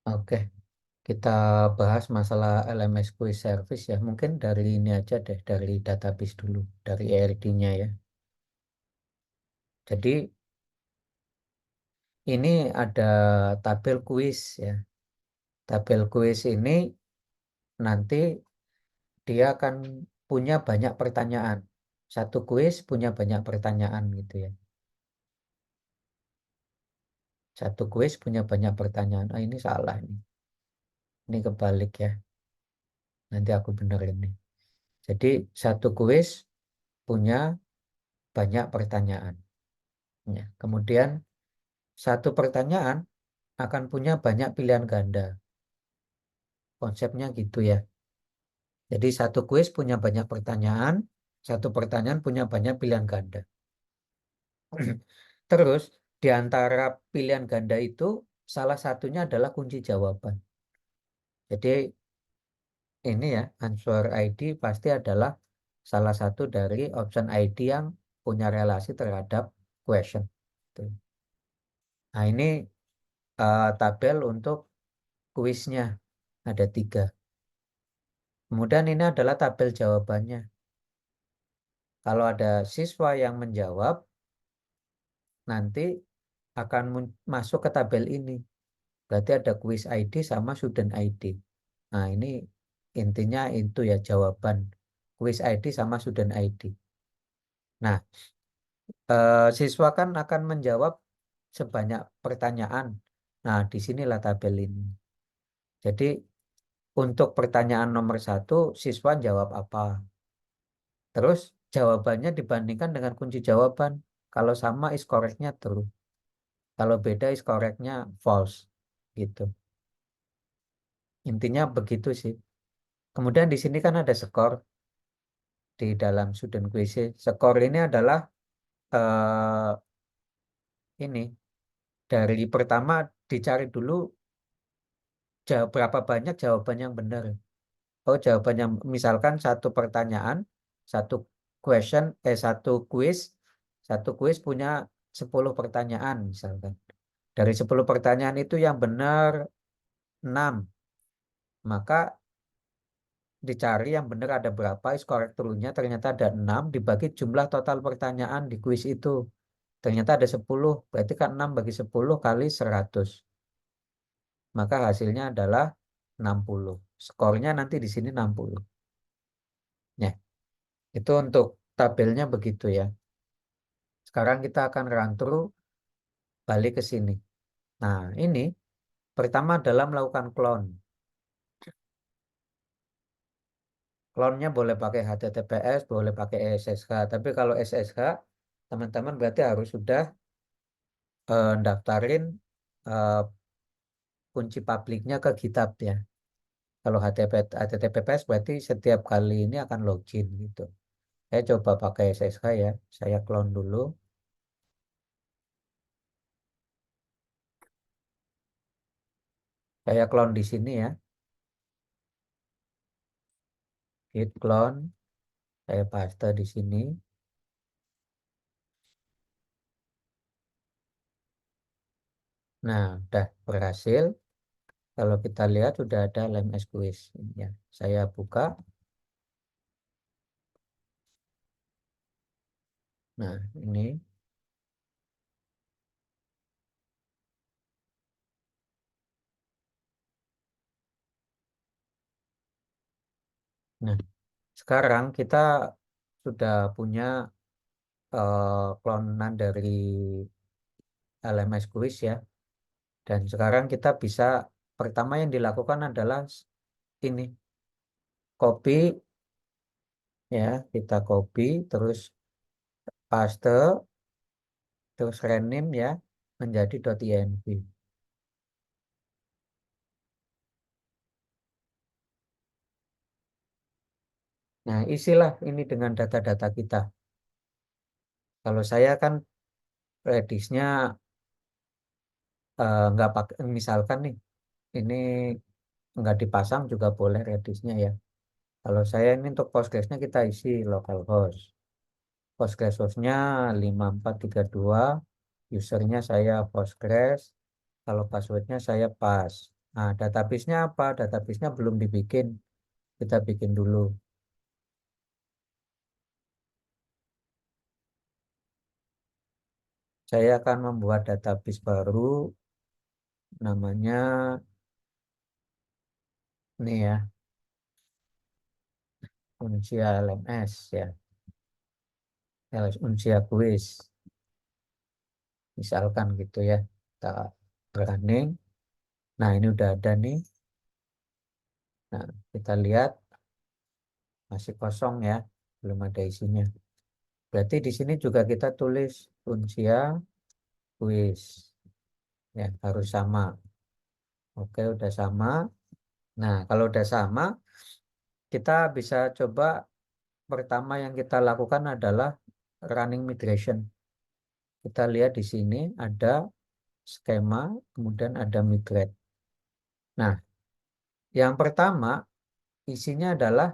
Oke, kita bahas masalah LMS quiz service ya. Mungkin dari ini aja deh, dari database dulu, dari ERD-nya ya. Jadi ini ada tabel kuis ya. Tabel kuis ini nanti dia akan punya banyak pertanyaan. Satu kuis punya banyak pertanyaan gitu ya. Satu kuis punya banyak pertanyaan. Ah, ini salah ini. Ini kebalik ya. Nanti aku benerin nih. Jadi satu kuis punya banyak pertanyaan. Ya. Kemudian satu pertanyaan akan punya banyak pilihan ganda. Konsepnya gitu ya. Jadi satu kuis punya banyak pertanyaan, satu pertanyaan punya banyak pilihan ganda. Terus di antara pilihan ganda itu salah satunya adalah kunci jawaban. Jadi ini ya, answer ID pasti adalah salah satu dari option ID yang punya relasi terhadap question. Tuh. Nah ini tabel untuk kuisnya ada tiga. Kemudian ini adalah tabel jawabannya. Kalau ada siswa yang menjawab, nanti akan masuk ke tabel ini. Berarti ada quiz ID sama student ID. Nah, ini intinya itu ya jawaban quiz ID sama student ID. Nah, siswa kan akan menjawab sebanyak pertanyaan. Nah, disinilah tabel ini. Jadi, untuk pertanyaan nomor satu, siswa jawab apa? Terus jawabannya dibandingkan dengan kunci jawaban. Kalau sama is correct-nya true. Kalau beda is correct-nya false. Gitu. Intinya begitu sih. Kemudian di sini kan ada skor di dalam student quiz. Skor ini adalah eh, ini dari pertama dicari dulu berapa banyak jawaban yang benar. Oh, jawaban yang misalkan satu pertanyaan, satu satu quiz punya 10 pertanyaan misalkan. Dari 10 pertanyaan itu yang benar 6, maka dicari yang benar ada berapa, is correct true-nya ternyata ada 6 dibagi jumlah total pertanyaan di kuis itu. Ternyata ada 10, berarti kan 6 bagi 10 kali 100. Maka hasilnya adalah 60. Skornya nanti di sini 60. Ya, itu untuk tabelnya begitu ya. Sekarang kita akan run through balik ke sini. Nah, ini pertama adalah melakukan clone. Clone-nya boleh pakai HTTPS, boleh pakai SSH. Tapi kalau SSH, teman-teman berarti harus sudah daftarin eh, kunci publiknya ke GitHub ya. Kalau HTTPS berarti setiap kali ini akan login gitu. Saya coba pakai SSH ya. Saya clone dulu. Saya clone di sini ya. Git clone. Saya paste di sini. Nah, udah berhasil. Kalau kita lihat sudah ada LMS quiz. Ini ya. Saya buka. Nah, ini. Nah, sekarang kita sudah punya klonan dari LMS quiz ya. Dan sekarang kita bisa, pertama yang dilakukan adalah ini, copy ya, kita copy, terus paste, terus rename ya, menjadi .env. Nah, isilah ini dengan data-data kita. Kalau saya kan Redisnya nggak pakai, misalkan nih, ini nggak dipasang juga boleh Redisnya ya. Kalau saya ini untuk Postgresnya kita isi localhost. Postgres hostnya 5432, usernya saya Postgres, kalau passwordnya saya pas. Nah, database-nya apa? Database-nya belum dibikin. Kita bikin dulu. Saya akan membuat database baru, namanya ini ya, Uncia LMS ya, Uncia Quiz. Misalkan gitu ya. Kita running. Nah, ini udah ada nih. Nah, kita lihat masih kosong ya, belum ada isinya. Berarti di sini juga kita tulis Uncia Quiz. Ya, harus sama. Oke, udah sama. Nah, kalau udah sama, kita bisa coba pertama yang kita lakukan adalah running migration. Kita lihat di sini ada skema, kemudian ada migrate. Nah, yang pertama isinya adalah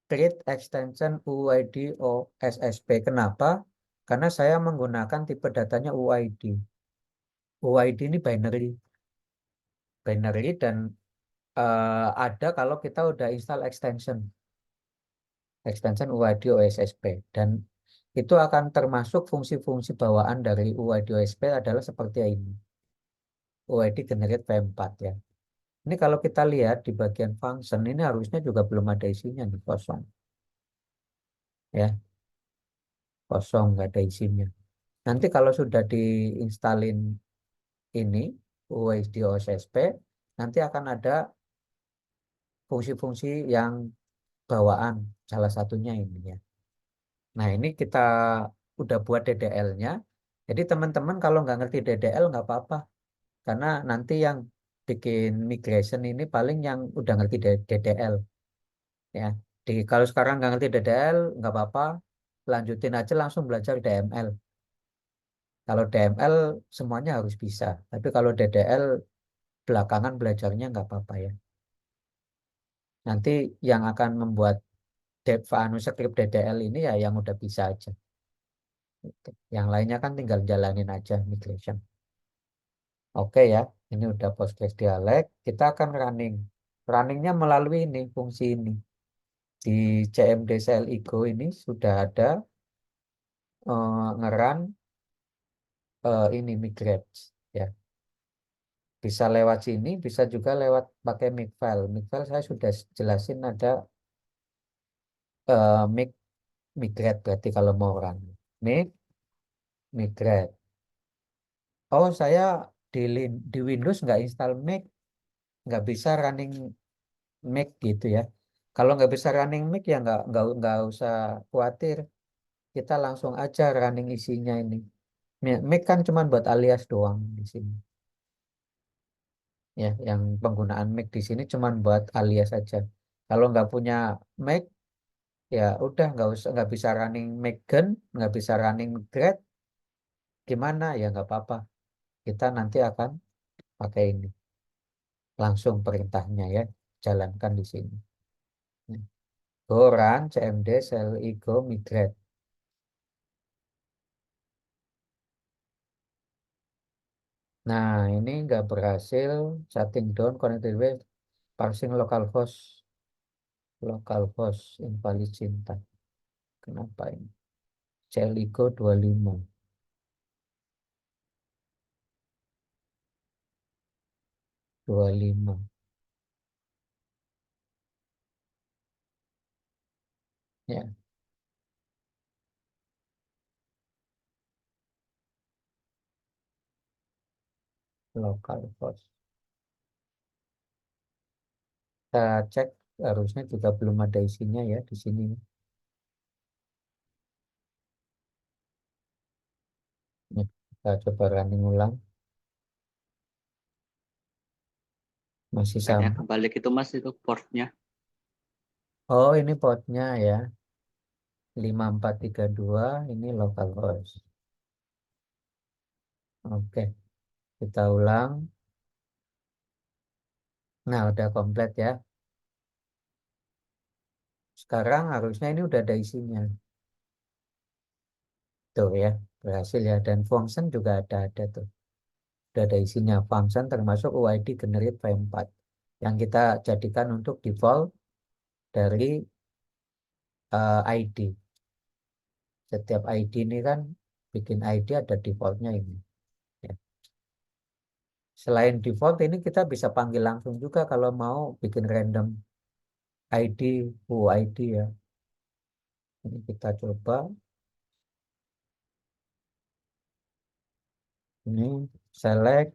create extension UID OSSP. Kenapa? Karena saya menggunakan tipe datanya UID. UID ini binary. Binary dan ada kalau kita udah install extension UID OSSP. Dan itu akan termasuk fungsi-fungsi bawaan dari UID OSSP adalah seperti ini. UID generate V4 ya. Ini kalau kita lihat di bagian function ini harusnya juga belum ada isinya nih, kosong. Ya, kosong, nggak ada isinya. Nanti kalau sudah diinstalin ini UID OSSP, nanti akan ada fungsi-fungsi yang bawaan, salah satunya ini ya. Nah, ini kita udah buat DDL-nya. Jadi teman-teman kalau nggak ngerti DDL nggak apa-apa, karena nanti yang bikin migration ini paling yang udah ngerti DDL ya. Kalau sekarang nggak ngerti DDL nggak apa-apa, lanjutin aja langsung belajar DML. Kalau DML semuanya harus bisa, tapi kalau DDL belakangan belajarnya nggak apa-apa ya. Nanti yang akan membuat script DDL ini ya yang udah bisa aja. Gitu. Yang lainnya kan tinggal jalanin aja migration. Oke ya, ini udah Postgres dialek. Kita akan running. Runningnya melalui ini, fungsi ini. Di CMD CLIGO ini sudah ada ngeran ini migrate. Ya, bisa lewat sini, bisa juga lewat pakai Makefile. Makefile saya sudah jelasin ada mig migrate berarti kalau mau run. Migrate. Oh, saya di Windows nggak install Make, nggak bisa running Make gitu ya. Kalau nggak bisa running Make ya nggak usah khawatir. Kita langsung aja running isinya ini. Make kan cuma buat alias doang di sini. Ya, yang penggunaan Make di sini cuma buat alias aja. Kalau nggak punya Make, ya udah nggak bisa running Magen, nggak bisa running Grad, gimana ya nggak apa-apa. Kita nanti akan pakai ini. Langsung perintahnya ya, jalankan di sini. Go run cmd cli go migrate. Nah, ini nggak berhasil. Shutting down connected with parsing localhost invalid syntax. Kenapa ini? Cli go 25. 25. Ya, localhost. Kita cek harusnya juga belum ada isinya ya di sini. Nih, kita coba running ulang. Masih Kayaknya sama. kebalik itu Mas itu portnya. Oh, ini portnya ya. 5432 ini localhost. Oke, kita ulang. Nah, udah komplit ya. Sekarang harusnya ini udah ada isinya. Tuh ya, berhasil ya. Dan function juga ada tuh. sudah ada isinya. Function termasuk UID generate v4 yang kita jadikan untuk default dari ID. Setiap ID ini kan bikin ID ada defaultnya ini. Ya. Selain default ini kita bisa panggil langsung juga kalau mau bikin random ID, UID ya. Ini kita coba. Ini select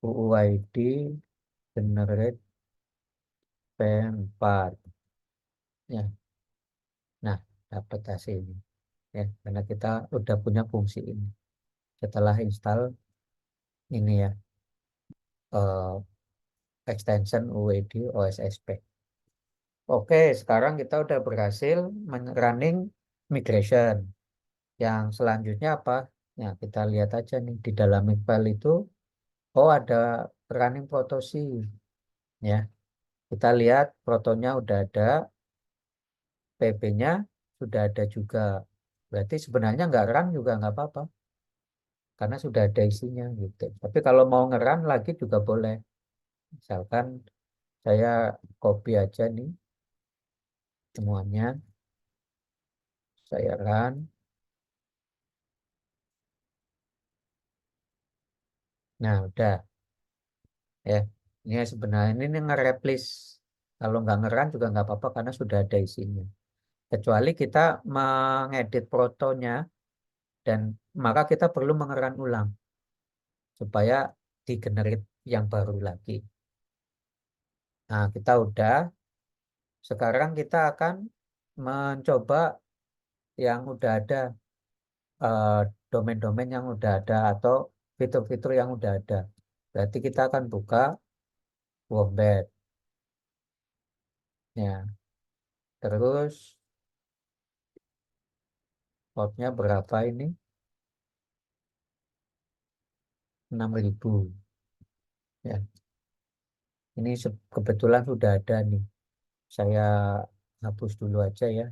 UUID generate P4 ya. Nah, dapat hasil ini ya karena kita udah punya fungsi ini setelah install ini ya eh, extension UUID OSSP. Oke, sekarang kita udah berhasil running migration. Yang selanjutnya apa? Ya, kita lihat aja nih di dalam file itu, oh ada running protosi ya. Kita lihat protonya udah ada, PB-nya sudah ada juga. Berarti sebenarnya nggak run juga nggak apa-apa, karena sudah ada isinya gitu. Tapi kalau mau ngeran lagi juga boleh. Misalkan saya copy aja nih semuanya, saya run. Nah, udah ya. Ini sebenarnya ini nge-replace. Kalau nggak ngeran juga nggak apa-apa karena sudah ada isinya. Kecuali kita mengedit protonya dan maka kita perlu mengeran ulang supaya di-generate yang baru lagi. Nah, kita udah. Sekarang kita akan mencoba yang udah ada, eh, domain-domain yang udah ada atau fitur-fitur yang udah ada. Berarti kita akan buka Wombat. Ya, terus portnya berapa ini? 6.000. Ya, ini kebetulan sudah ada nih. Saya hapus dulu aja ya.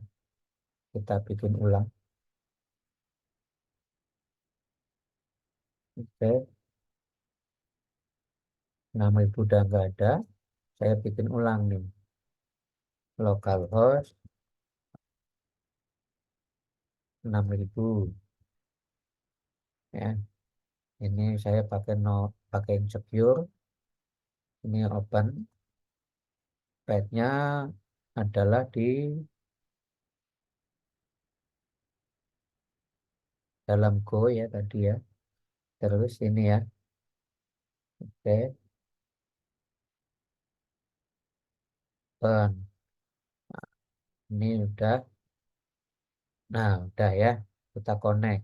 Kita bikin ulang. Oke, 6.000 udah nggak ada. Saya bikin ulang nih. Localhost 6.000. Ya, ini saya pakai no, pakai insecure. Ini open. Pad-nya adalah di dalam Go ya tadi ya. Terus ini ya. Oke, open. Ini udah. Nah, udah ya. Kita connect.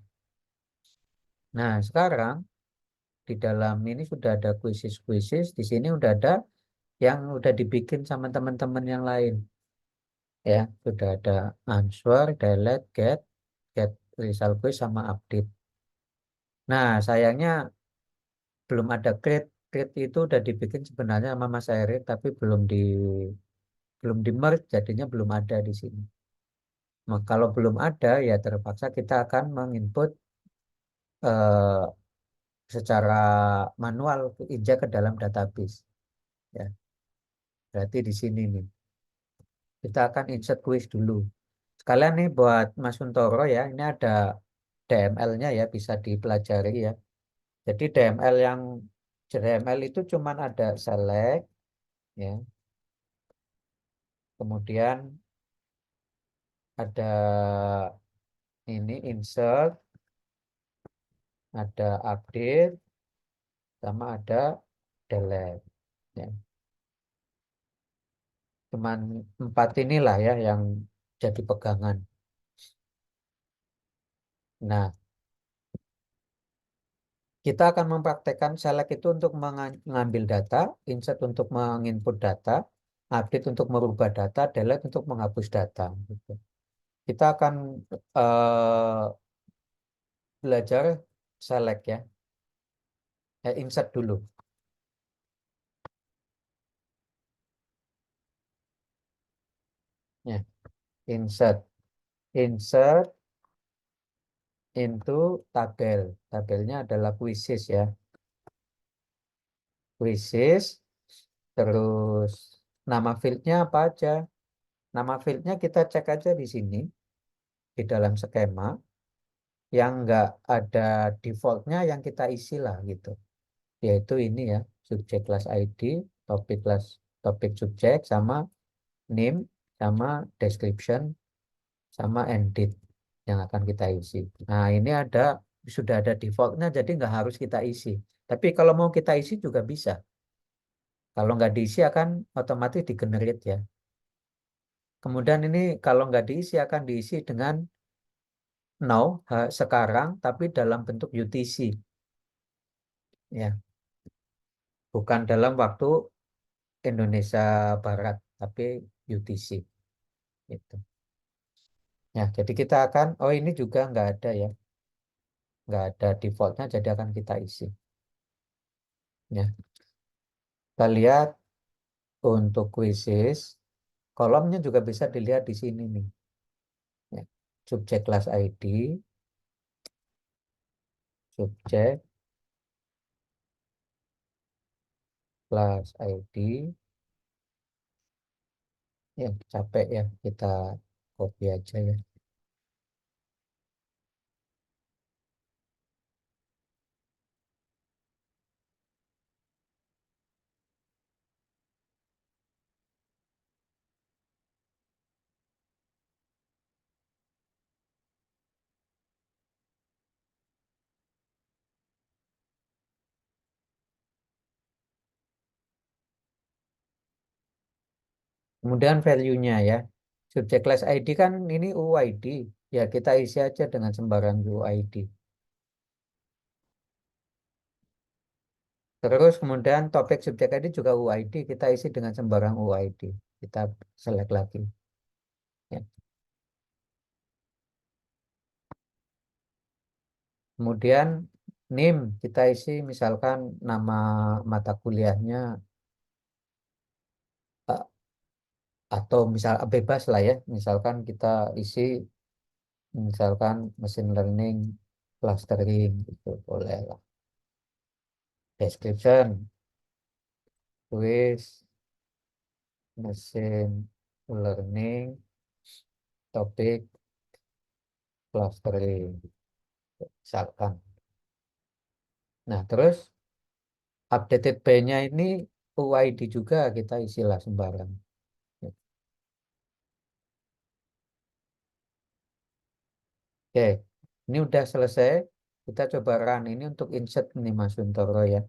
Nah, sekarang di dalam ini sudah ada quizzes. Di sini udah ada yang udah dibikin sama teman-teman yang lain. Ya, sudah ada answer, delete, get result quiz sama update. Nah, sayangnya belum ada create. Create itu udah dibikin sebenarnya sama Mas Erik, tapi belum di merge, jadinya belum ada di sini. Nah, kalau belum ada, ya terpaksa kita akan menginput eh, secara manual injak ke dalam database. Ya, berarti di sini nih kita akan insert quiz dulu. Sekalian nih buat Mas Suntoro ya, ini ada DML-nya ya, bisa dipelajari ya. Jadi DML itu cuman ada select ya, kemudian ada ini insert, ada update, sama ada delete. Ya. Cuman empat inilah ya yang jadi pegangan. Nah, kita akan mempraktekkan select itu untuk mengambil data, insert untuk menginput data, update untuk merubah data, delete untuk menghapus data. Gitu. Kita akan belajar select ya. Insert dulu. Ya, insert. Insert into tabel. Tabelnya adalah quizzes ya. quizzes, terus nama fieldnya apa aja. Nama fieldnya kita cek aja di sini, di dalam skema, yang nggak ada defaultnya yang kita isi lah gitu. Yaitu ini ya, subjek class ID, topik class, topik subjek, sama name, sama description, sama end date yang akan kita isi. Nah, ini sudah ada defaultnya, jadi nggak harus kita isi. Tapi kalau mau kita isi juga bisa. Kalau nggak diisi akan otomatis di-generate ya. Kemudian ini kalau nggak diisi akan diisi dengan now, sekarang, tapi dalam bentuk UTC. Ya, bukan dalam waktu Indonesia Barat, tapi UTC. Gitu. Ya, jadi kita akan, oh ini juga nggak ada ya, nggak ada defaultnya, jadi akan kita isi. Ya, kita lihat untuk quizzes, kolomnya juga bisa dilihat di sini nih. Ya. Subjek kelas ID, subjek kelas ID, ya capek ya, kita copy aja ya. Kemudian value-nya ya. Subjek class ID kan ini UID. Ya kita isi aja dengan sembarang UID. Terus kemudian topik subjek ID juga UID. Kita isi dengan sembarang UID. Kita select lagi. Ya. Kemudian NIM kita isi misalkan nama mata kuliahnya, eh, atau misal bebas lah ya. Misalkan kita isi misalkan machine learning clustering gitu boleh lah. Description, quiz, machine learning, topik, clustering, misalkan. Nah, terus updated by-nya ini UID juga kita isilah sembarang. Oke, ini udah selesai. Kita coba run ini untuk insert nih Mas Suntoro ya.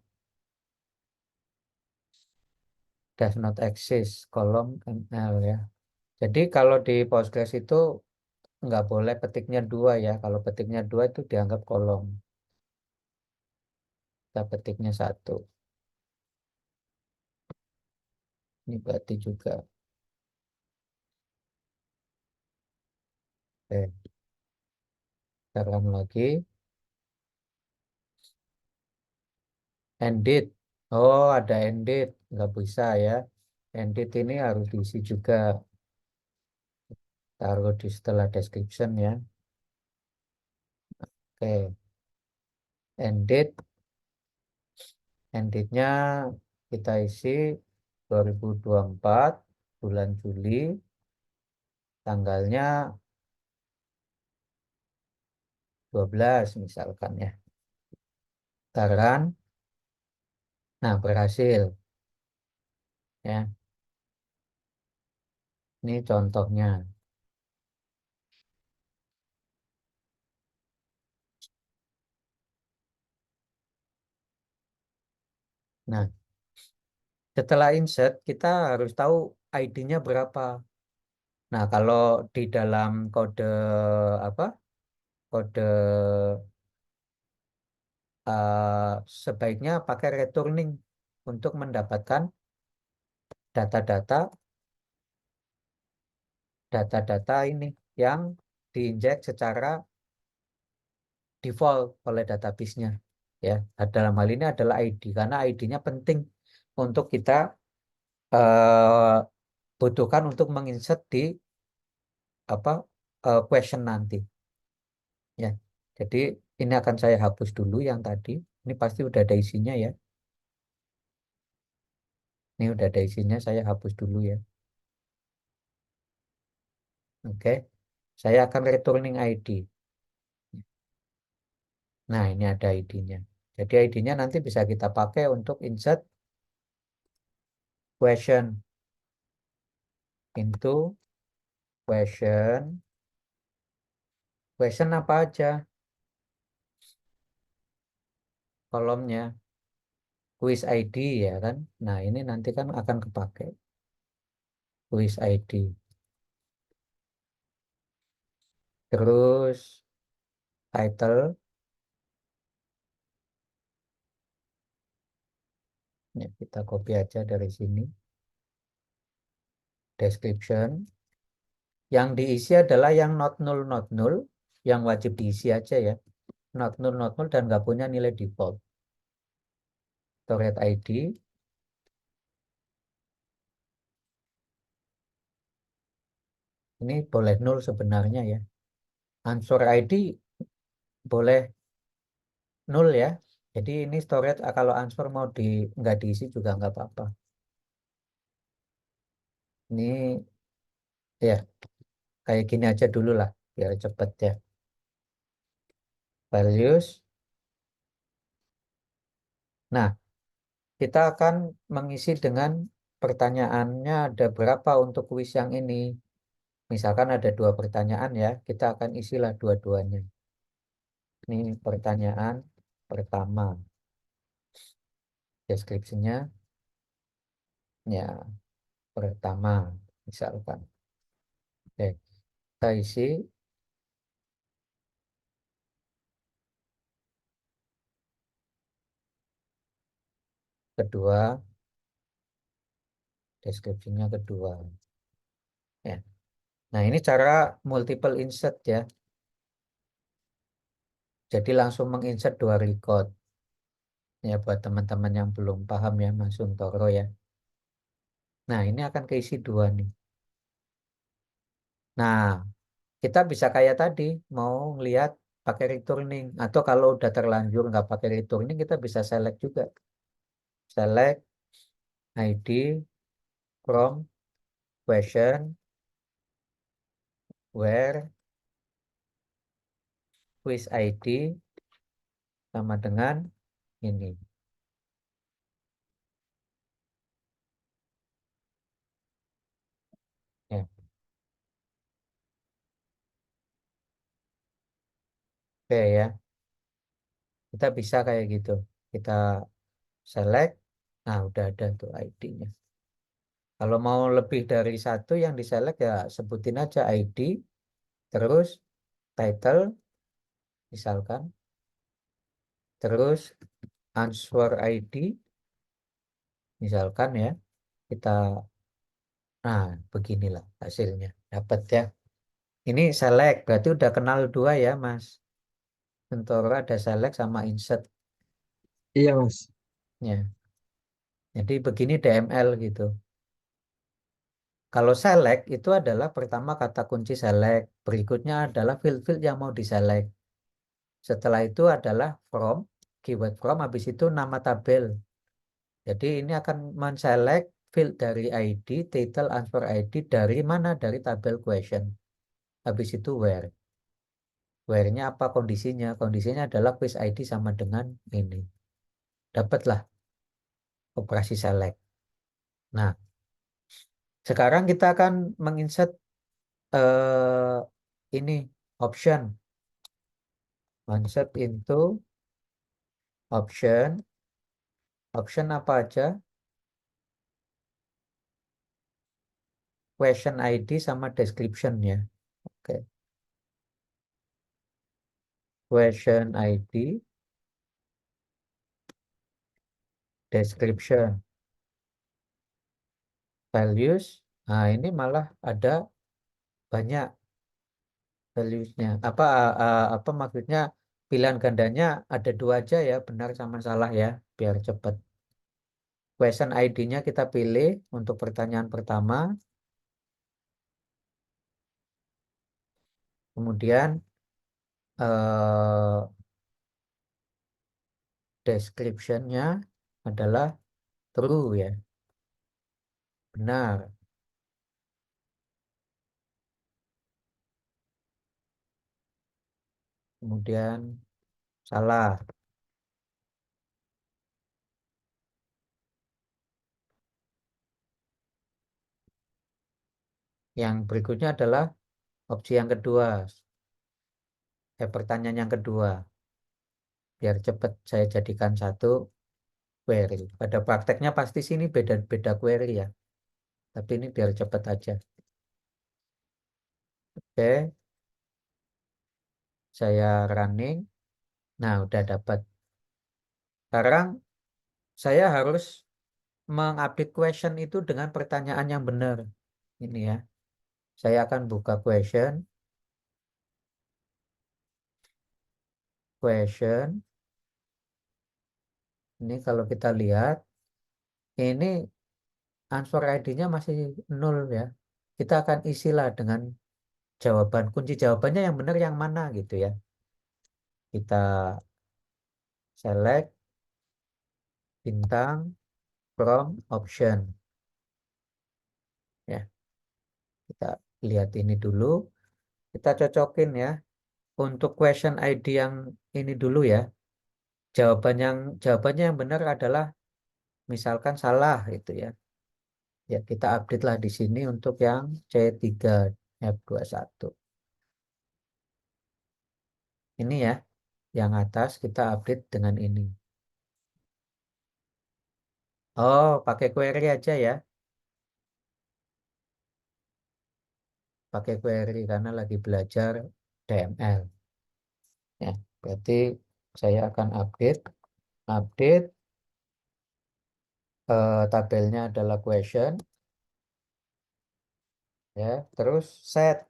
Does not exist, kolom ML ya. Jadi kalau di Postgres itu nggak boleh petiknya dua ya. Kalau petiknya dua itu dianggap kolom. Kita petiknya satu. Ini berarti juga. Oke, kita run lagi. Ended. Oh, ada ended. Nggak bisa ya. Ended ini harus diisi juga. Taruh di setelah description ya. Oke. Ended. Endednya kita isi 2024 bulan Juli. Tanggalnya 12 misalkan ya. Taran. Nah, berhasil. Ya. Ini contohnya. Nah, setelah insert, kita harus tahu ID-nya berapa. Nah, kalau di dalam kode apa? Kode sebaiknya pakai returning untuk mendapatkan data-data data-data ini yang diinjek secara default oleh database-nya. Ya, dalam hal ini adalah ID karena ID-nya penting untuk kita eh, butuhkan untuk menginsert di apa question nanti. Ya, jadi ini akan saya hapus dulu yang tadi. Ini pasti udah ada isinya ya. Ini udah ada isinya, saya hapus dulu ya. Oke, saya akan returning ID. Nah, ini ada ID-nya. Jadi ID-nya nanti bisa kita pakai untuk insert question into question. Question apa aja kolomnya? Quiz ID ya kan? Nah, ini nanti kan akan kepakai quiz ID. Terus title, ya, kita copy aja dari sini. Description. Yang diisi adalah yang not null, yang wajib diisi aja ya. Not null dan nggak punya nilai default. Storage ID. Ini boleh nol sebenarnya ya. Answer ID boleh nol ya. Jadi ini storage kalau answer mau nggak diisi juga nggak apa-apa. Ini ya kayak gini aja dulu lah biar cepet ya. Values. Nah, kita akan mengisi dengan pertanyaannya ada berapa untuk kuis yang ini. Misalkan ada 2 pertanyaan ya, kita akan isilah dua-duanya. Ini pertanyaan pertama. Deskripsinya ya pertama misalkan. Oke, kita isi kedua, deskripsinya kedua. Ya. Nah, ini cara multiple insert ya. Jadi langsung menginsert 2 record. Ya buat teman-teman yang belum paham ya Mas Suntoro ya. Nah, ini akan keisi 2 nih. Nah, kita bisa kayak tadi mau lihat pakai returning atau kalau udah terlanjur nggak pakai returning kita bisa select juga. Select ID from question where quiz ID sama dengan ini. Ya, oke ya. Kita bisa kayak gitu. Kita select. Nah, udah ada tuh ID-nya. Kalau mau lebih dari satu yang diselect ya sebutin aja ID, terus title, misalkan, terus answer ID, misalkan ya. Kita, nah beginilah hasilnya. Dapat ya. Ini select, berarti udah kenal 2 ya Mas. Bentoro ada select sama insert. Iya, Mas. Ya. Jadi begini DML gitu. Kalau select itu adalah pertama kata kunci select, berikutnya adalah field-field yang mau diselect. Setelah itu adalah from, keyword from, habis itu nama tabel. Jadi ini akan men-select field dari ID, title, answer ID dari mana? Dari tabel question. Habis itu where. Where-nya apa kondisinya? Kondisinya adalah quiz ID sama dengan ini. Dapatlah operasi select. Nah, sekarang kita akan menginsert ini option. Insert into option. Option apa aja? Question ID sama description ya. Oke. Question ID, description, values. Nah, ini malah ada banyak valuesnya. Apa maksudnya? Pilihan gandanya ada 2 aja ya, benar sama salah ya, biar cepat. Question ID-nya kita pilih untuk pertanyaan pertama. Kemudian eh, description-nya adalah true ya. benar. Kemudian salah. Yang berikutnya adalah opsi yang kedua. Pertanyaan yang kedua. Biar cepat saya jadikan satu query. Pada prakteknya pasti sini beda-beda query ya. Tapi ini biar cepat aja. Oke, saya running. Nah, udah dapat. Sekarang saya harus mengupdate question itu dengan pertanyaan yang benar. Ini ya. Saya akan buka question. Question. Ini kalau kita lihat, ini answer ID-nya masih nol ya. Kita akan isilah dengan jawaban. Kunci jawabannya yang benar yang mana gitu ya. Kita select bintang from option. Ya, kita lihat ini dulu. Kita cocokin ya. Untuk question ID yang ini dulu ya. Jawabannya yang benar adalah misalkan salah itu ya. Ya, kita update lah di sini untuk yang C3F21. Ini ya, yang atas kita update dengan ini. Oh, pakai query aja ya. Pakai query karena lagi belajar DML. Ya, berarti saya akan update. Update tabelnya adalah question ya. Terus set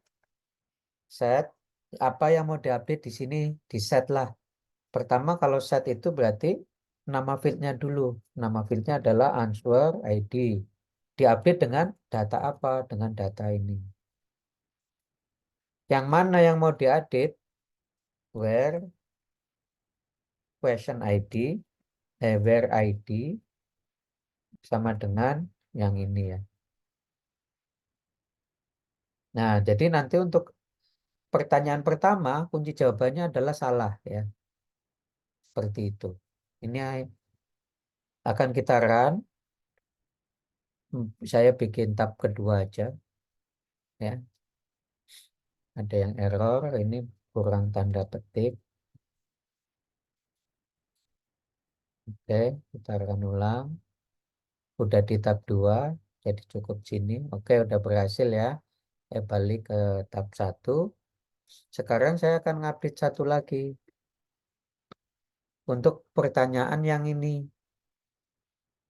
apa yang mau diupdate di sini di set lah. Pertama kalau set itu berarti nama fieldnya dulu. Nama fieldnya adalah answer ID. Diupdate dengan data apa? Dengan data ini. Yang mana yang mau diupdate? Where question ID, where ID sama dengan yang ini ya. Nah, jadi nanti untuk pertanyaan pertama, kunci jawabannya adalah salah ya. Seperti itu. Ini akan kita run. Saya bikin tab kedua aja ya. Ada yang error, ini kurang tanda petik. Oke, kita run ulang. Udah di tab 2, jadi cukup sini. Oke, udah berhasil ya. Balik ke tab 1. Sekarang saya akan ngupdate satu lagi. Untuk pertanyaan yang ini.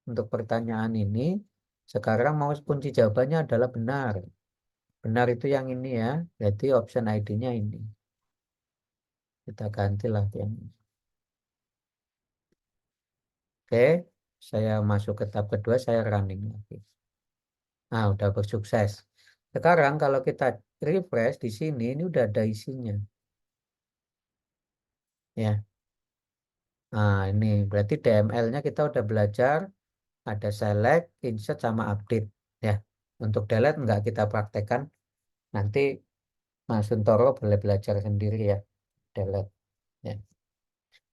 Untuk pertanyaan ini, sekarang mau kunci jawabannya adalah benar. Benar itu yang ini ya. Jadi option ID-nya ini. Kita gantilah yang ini. Oke, saya masuk ke tab kedua, saya running lagi. Nah, udah bersukses. Sekarang kalau kita refresh di sini, ini udah ada isinya. Ya, nah ini berarti DML-nya kita udah belajar. Ada select, insert, sama update. Ya, untuk delete nggak kita praktekkan. Nanti Mas Suntoro boleh belajar sendiri ya, delete. Ya.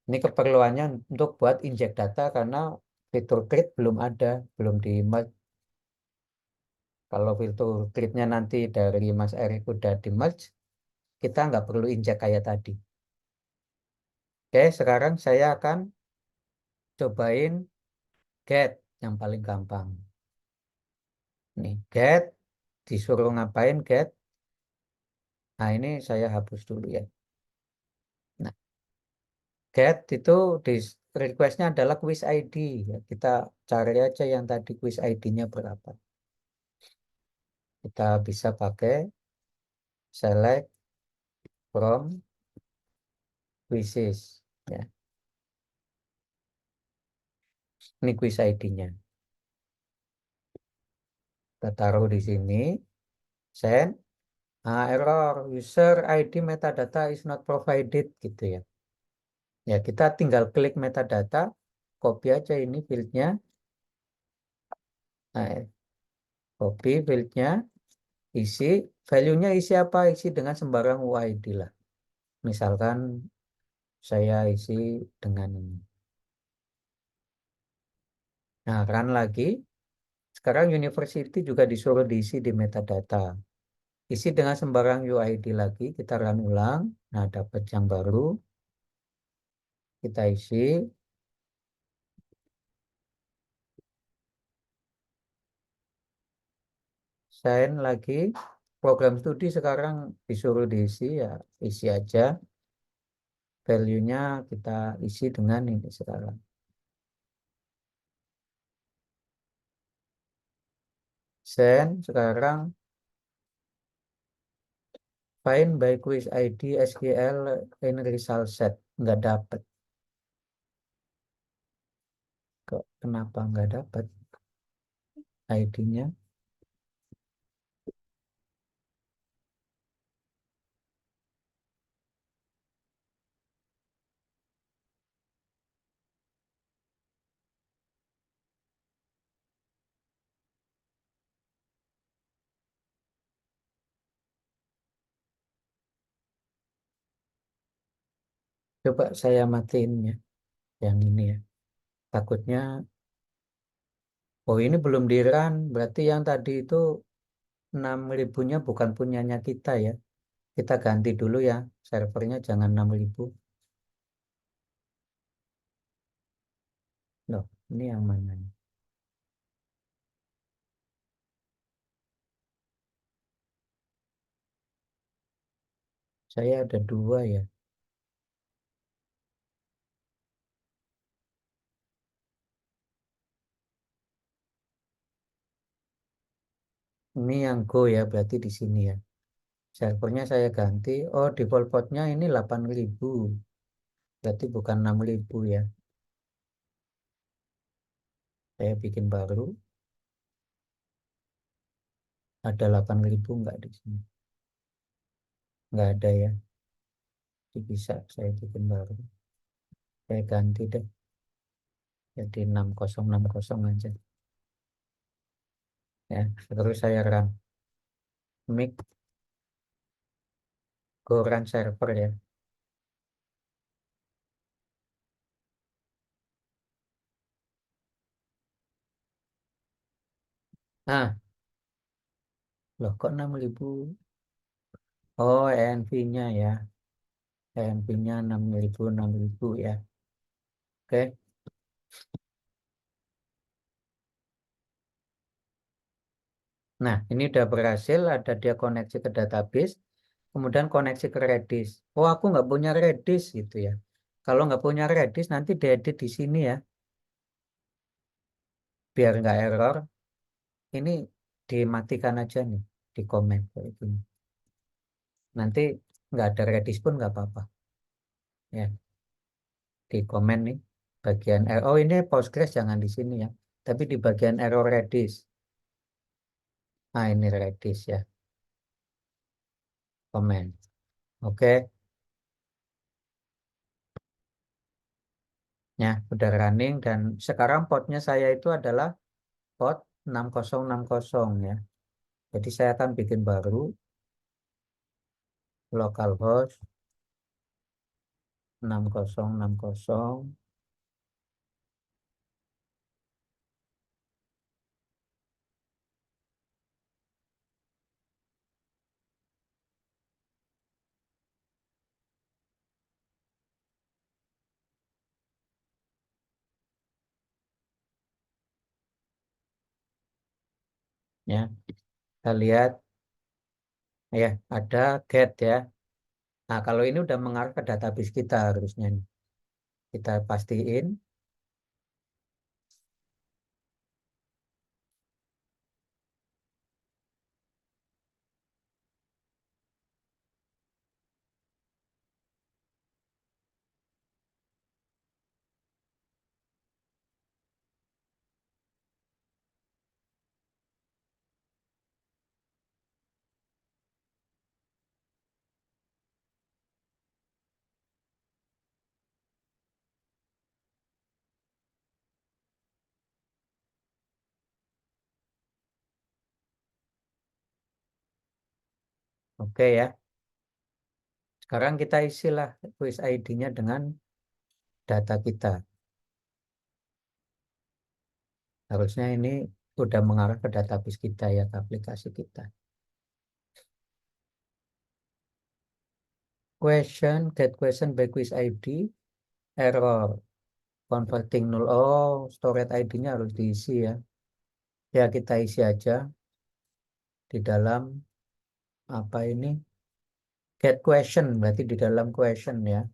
Ini keperluannya untuk buat inject data karena fitur create belum ada, belum di merge. Kalau fitur create-nya nanti dari Mas Erik udah di merge, kita nggak perlu inject kayak tadi. Oke, sekarang saya akan cobain get yang paling gampang. Nih, get disuruh ngapain get? Nah, ini saya hapus dulu ya. Nah, get itu di requestnya adalah quiz ID. Ya, kita cari aja yang tadi quiz ID-nya berapa. Kita bisa pakai select from quizzes. Ya, ini quiz ID-nya. Kita taruh di sini. Send. Nah, error. User ID metadata is not provided. Gitu ya. Ya, kita tinggal klik metadata. Copy aja ini fieldnya. Nah, Copy fieldnya, isi, value-nya isi apa? Isi dengan sembarang UID lah. Misalkan saya isi dengan ini. Nah, run lagi. Sekarang university juga disuruh diisi di metadata. Isi dengan sembarang UID lagi, kita run ulang. Nah, dapat yang baru, kita isi. Sign lagi. Program studi sekarang disuruh diisi, ya isi aja. Value-nya kita isi dengan ini sekarang. Send, sekarang find by quiz ID SQL in result set. Nggak dapat. Kok kenapa nggak dapat ID-nya? Coba saya matiin ya, yang ini ya. Takutnya, oh ini belum di run, berarti yang tadi itu 6.000-nya bukan punyanya kita ya. Kita ganti dulu ya, servernya jangan 6.000. Loh, ini yang mana nih? Saya ada dua ya. Ini yang Go ya, berarti di sini ya. Servernya saya ganti. Oh, default portnya ini 8.000. Berarti bukan 6.000 ya. Saya bikin baru. Ada 8.000 nggak di sini? Nggak ada ya. Jadi bisa saya bikin baru. Saya ganti deh. Jadi 6060 aja. Ya, terus saya run. Make Go run server ya. Nah, loh kok 6.000? Oh, ENV-nya ya. ENV-nya 6.000 ya. Oke. Nah, ini udah berhasil. Ada dia koneksi ke database. Kemudian koneksi ke Redis. Oh, aku nggak punya Redis gitu ya. Kalau nggak punya Redis, nanti diedit di sini ya. Biar nggak error. Ini dimatikan aja nih. Di komen kayak gini. Nanti nggak ada Redis pun nggak apa-apa. Ya, di komen nih. Bagian error. Oh, ini Postgres jangan di sini ya. Tapi di bagian error Redis. Nah, ini Redis ya. Komen. Oke. Ya, udah running. Dan sekarang portnya saya itu adalah port 6060 ya. Jadi saya akan bikin baru localhost 6060 ya. Kita lihat ya ada get ya. Nah, kalau ini udah mengarah ke database kita harusnya nih. Kita pastiin Oke ya. Sekarang kita isilah quiz ID-nya dengan data kita. Harusnya ini udah mengarah ke database kita ya, ke aplikasi kita. Get question by quiz ID, error, converting null. Oh, storage ID-nya harus diisi ya. Ya, kita isi aja di dalam apa ini? Get question, berarti di dalam question ya.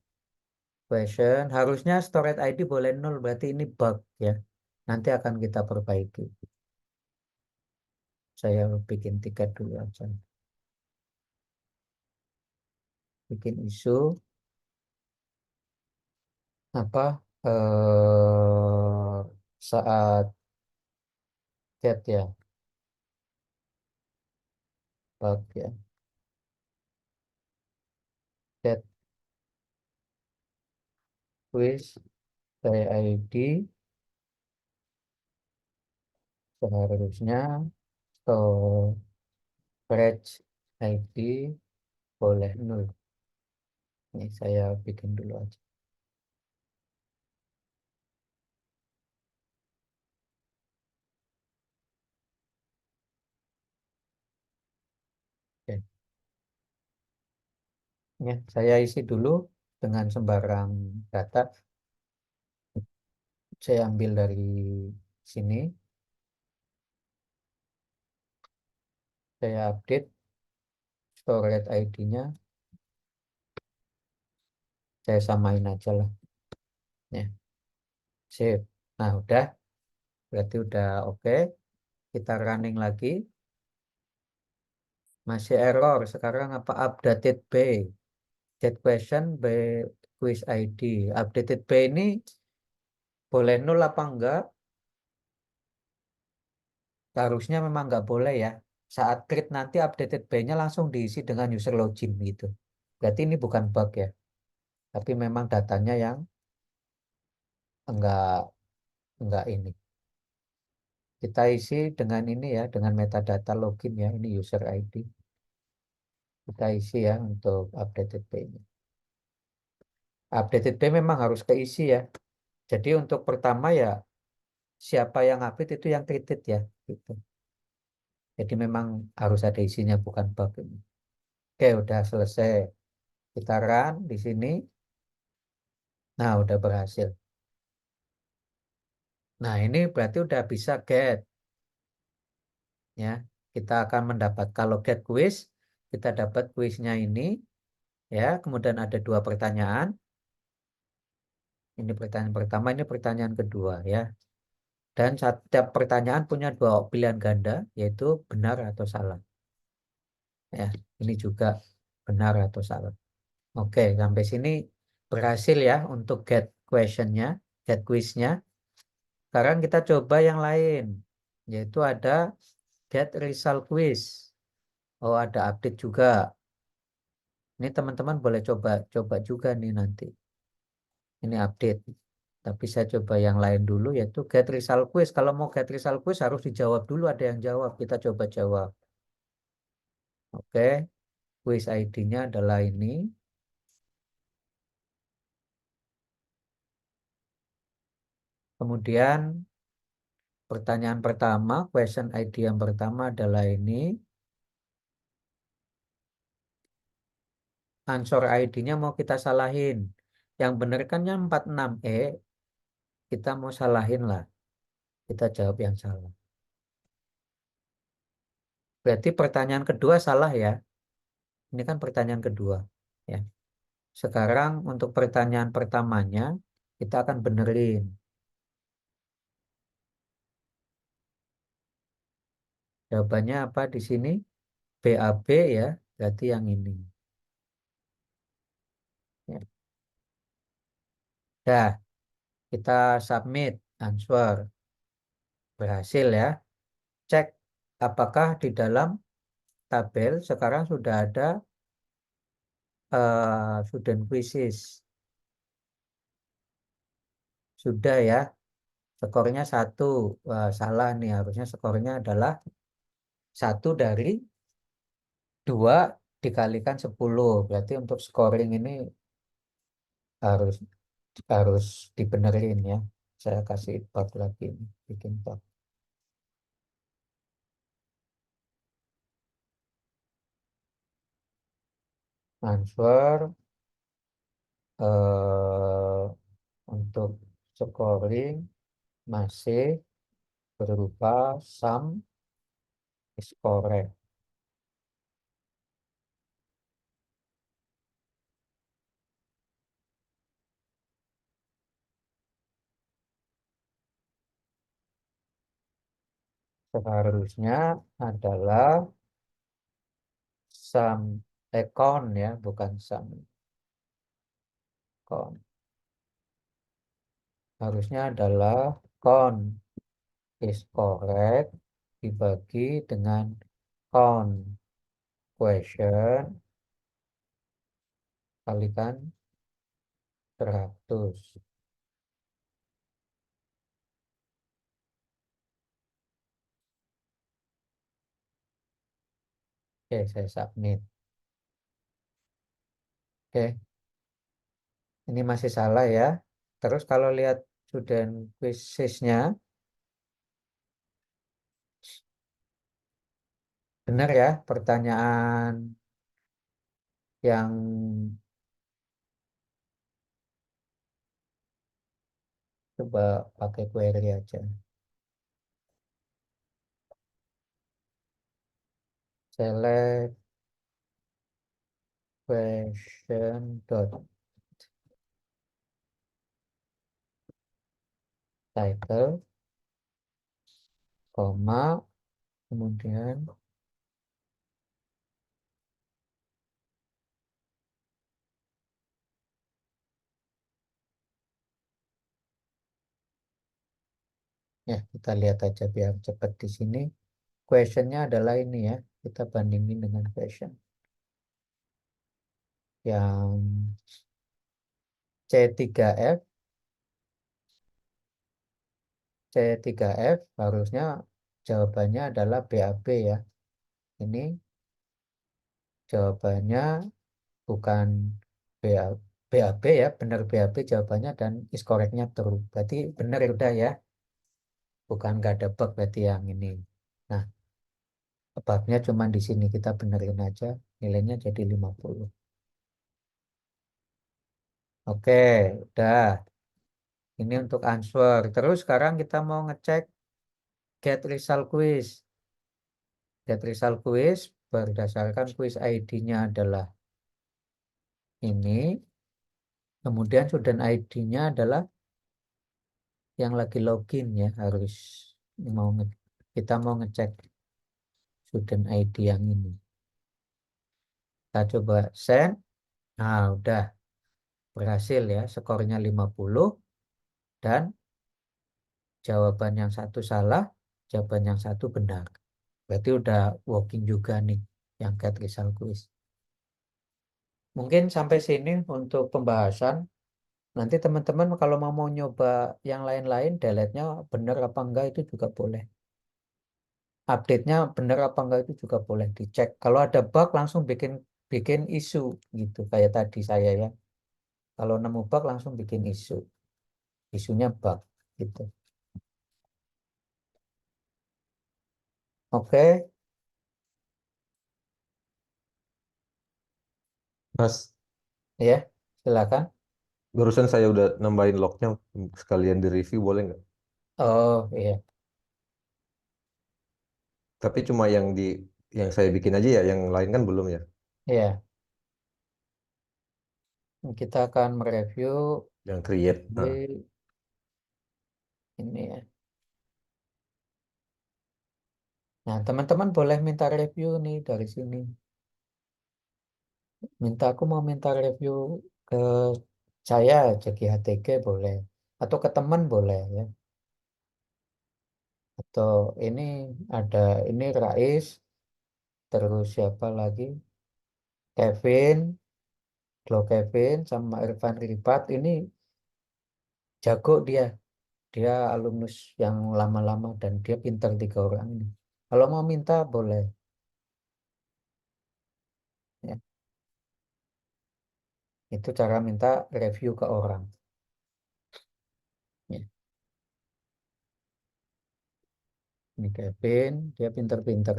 Question, harusnya storage ID boleh nol, berarti ini bug ya. Nanti akan kita perbaiki. Saya bikin tiket dulu aja. Bikin isu apa saat get ya, bug ya. Get quiz by ID seharusnya storage ID boleh nol. Ini saya bikin dulu aja. Oke. Ya, saya isi dulu dengan sembarang data. Saya ambil dari sini, saya update storage ID-nya, saya samain aja lah. Ya, sip. Nah, udah, berarti udah oke. Kita running lagi. Masih error. Sekarang apa? Updated by. Get question by quiz ID. Updated by ini boleh nol apa enggak? Harusnya memang nggak boleh ya. Saat create nanti updated by-nya langsung diisi dengan user login gitu. Berarti ini bukan bug ya. Tapi memang datanya yang enggak ini. Kita isi dengan ini ya, dengan metadata login ya. Ini user ID. Kita isi ya untuk updated by-nya. Updated by memang harus keisi ya. Jadi untuk pertama ya siapa yang update itu yang created ya. Gitu. Jadi memang harus ada isinya bukan bug ini. Oke, udah selesai. Kita run di sini. Nah, udah berhasil. Nah, ini berarti udah bisa get ya. Kita akan mendapat kalau get quiz, kita dapat kuisnya ini ya. Kemudian ada dua pertanyaan. Ini pertanyaan pertama, ini pertanyaan kedua ya. Dan setiap pertanyaan punya dua pilihan ganda, yaitu benar atau salah. Ya, ini juga benar atau salah. Oke, sampai sini berhasil ya untuk get questionnya, get quiznya. Sekarang kita coba yang lain, yaitu ada get result quiz. Oh, ada update juga. Ini teman-teman boleh coba coba juga nih nanti. Ini update. Tapi saya coba yang lain dulu, yaitu get result quiz. Kalau mau get result quiz harus dijawab dulu, ada yang jawab. Kita coba jawab. Oke, quiz ID-nya adalah ini. Kemudian pertanyaan pertama, question ID yang pertama adalah ini. Answer ID-nya mau kita salahin. Yang benar kan yang 46E, kita mau salahin lah. Kita jawab yang salah. Berarti pertanyaan kedua salah ya. Ini kan pertanyaan kedua. Ya. Sekarang untuk pertanyaan pertamanya, kita akan benerin. Jawabannya apa di sini? BAB ya, berarti yang ini. Ya. Dah, kita submit answer. Berhasil ya. Cek apakah di dalam tabel sekarang sudah ada student quizzes. Sudah ya. Skornya satu. Wah, salah nih. Harusnya skornya adalah satu dari dua dikalikan 10. Berarti untuk scoring ini harus harus dibenerin ya. Saya kasih bug lagi ini, bikin bug. Answer untuk scoring masih berupa sum is correct. Seharusnya adalah sum econ ya, bukan sum con. Harusnya adalah con is correct dibagi dengan con question kalikan 100. Oke, saya submit. Oke, ini masih salah ya. Terus kalau lihat student quizesnya, benar ya pertanyaan yang coba pakai query aja. Select question dot title, koma, kemudian ya kita lihat aja biar cepat di sini. Questionnya adalah ini ya, kita bandingin dengan question yang C3F. C3F harusnya jawabannya adalah BAB ya. Ini jawabannya bukan BA, BAB ya, benar BAB jawabannya dan is correctnya true. Berarti benar ya udah ya, bukan nggak ada bug berarti yang ini. Nah, bugnya cuma di sini kita benerin aja, nilainya jadi 50. Oke, udah. Ini untuk answer. Terus sekarang kita mau ngecek get result quiz. Get result quiz berdasarkan quiz ID-nya adalah ini. Kemudian student ID-nya adalah yang lagi login ya, harus mau kita mau ngecek student ID yang ini. Kita coba send. Nah, udah berhasil ya, skornya 50 dan jawaban yang satu salah, jawaban yang satu benar. Berarti udah working juga nih yang get result quiz. Mungkin sampai sini untuk pembahasan. Nanti teman-teman kalau mau nyoba yang lain-lain, delete-nya benar apa enggak itu juga boleh. Update-nya benar apa enggak itu juga boleh dicek. Kalau ada bug langsung bikin bikin isu gitu kayak tadi saya ya. Kalau nemu bug langsung bikin isu. Isunya bug gitu. Oke, Mas, ya. Silakan. barusan saya udah nambahin lognya sekalian di review boleh nggak? Oh, iya. Tapi cuma yang saya bikin aja ya, yang lain kan belum ya. Iya. Kita akan mereview Yang create. Nah, di ini ya. Nah, teman-teman boleh minta review nih dari sini. Aku mau minta review ke saya, Jeki HTG boleh. Atau ke teman boleh ya. Atau ini ada ini Rais, terus siapa lagi? Kevin, Glo Kevin sama Irfan Ripat ini jago dia. Dia alumnus yang lama-lama dan dia pintar 3 orang ini. Kalau mau minta boleh. Ya. Itu cara minta review ke orang. Ya. Ini Kevin, dia pinter-pinter.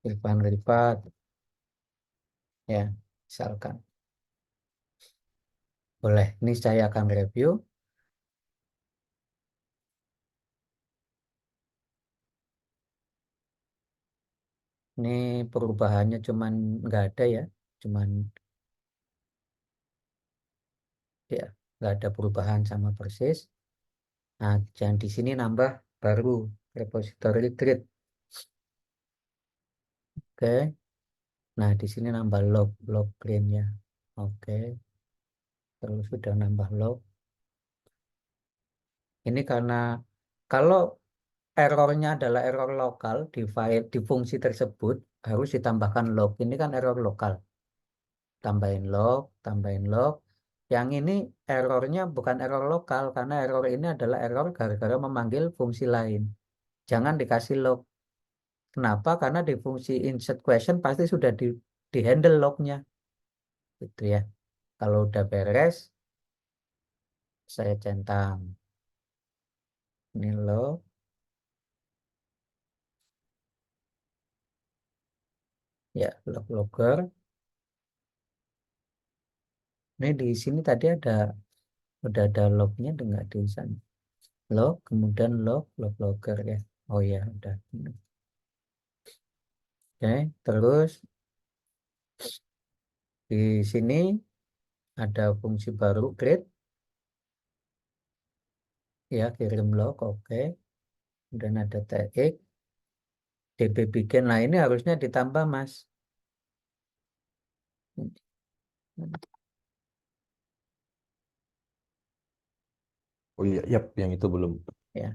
Irfan Rifat, ya, misalkan. Boleh, ini saya akan review. Ini perubahannya cuman nggak ada ya, cuman ya nggak ada perubahan sama persis. Nah, jangan di sini nambah baru repository grid. Oke. Nah, di sini nambah log green ya. Oke. Terus sudah nambah log. Ini karena kalau errornya adalah error lokal di file di fungsi tersebut harus ditambahkan log. Ini kan error lokal. Tambahin log, tambahin log. Yang ini errornya bukan error lokal karena error ini adalah error gara-gara memanggil fungsi lain. Jangan dikasih log. Kenapa? Karena di fungsi insert question pasti sudah di handle lognya. Gitu ya. Kalau udah beres, saya centang. Ini log. Ya, log logger. Ini di sini tadi udah ada lognya dengan di sana. Log, kemudian log logger ya. Oh ya, udah. Oke, terus di sini ada fungsi baru create ya, kirim log, oke. Dan ada tx db bikin. Nah, ini harusnya ditambah, Mas. Oh iya, yap, yang itu belum. Ya,